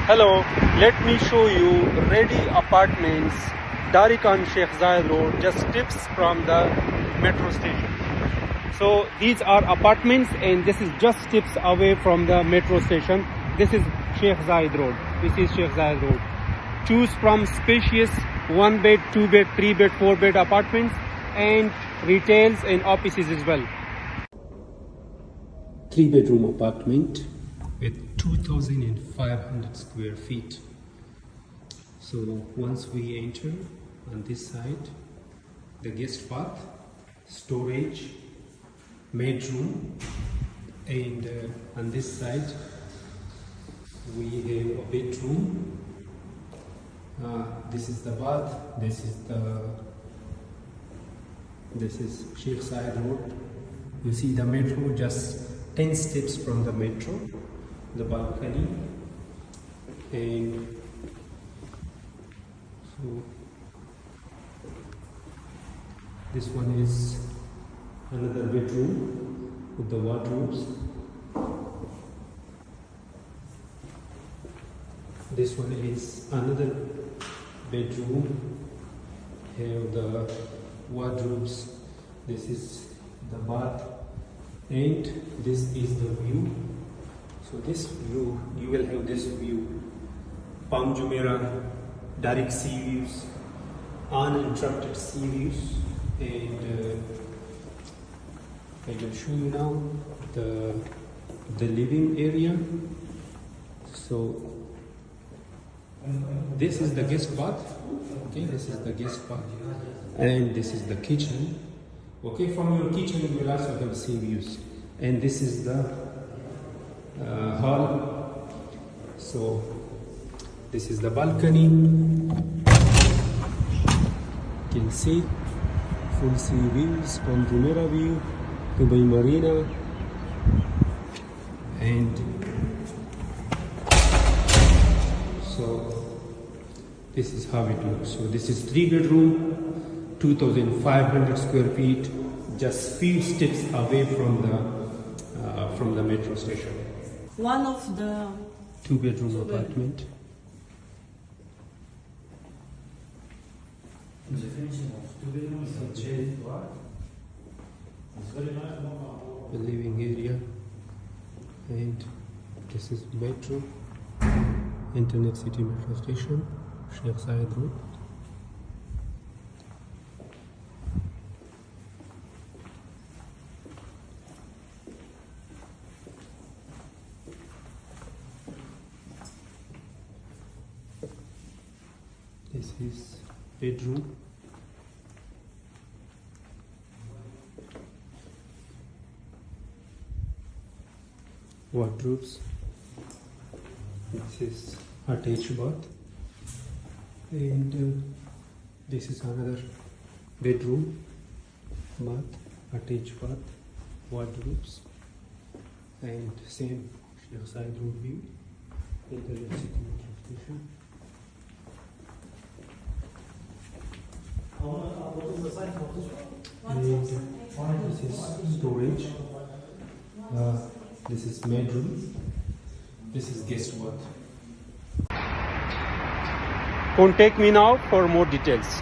Hello, let me show you ready apartments, Darikan Sheikh Zayed Road, just steps from the metro station. So these are apartments and this is just steps away from the metro station. This is Sheikh Zayed Road. This is Sheikh Zayed Road. Choose from spacious 1 bed, 2 bed, 3 bed, 4 bed apartments and retails and offices as well. 3 bedroom apartment with 2,500 square feet. So once we enter on this side, the guest bath, storage, maid room, and on this side we have a bedroom. This is the bath. This is Sheikh Zayed Road. You see the metro just 10 steps from the metro, the balcony, and so this one is another bedroom with the wardrobes. This one is another bedroom, have the wardrobes. This is the bath and this is the view. So this view, you will have this view, Palm Jumeirah, direct sea views, uninterrupted sea views, and I will show you now the living area. So this is the guest bath. Okay, this is the guest bath, and this is the kitchen. Okay, from your kitchen you will also have sea views, and this is the hall. So this is the balcony. You can see full sea views, Palm Jumeirah view, Marina, and so this is how it looks. So this is 3 bedroom, 2,500 square feet, just few steps away from the metro station. One of the 2 bedroom apartment. The living area, and this is metro, Internet City metro station, Sheikh Zayed Road. This is bedroom. Wardrobes. This is attached bath, and this is another bedroom, bath, attached bath, wardrobes, and same Sheikh Zayed Road view, Internet City metro station. what is the size of this one? And this is storage. This is bedroom. This is guest bath. Contact me now for more details.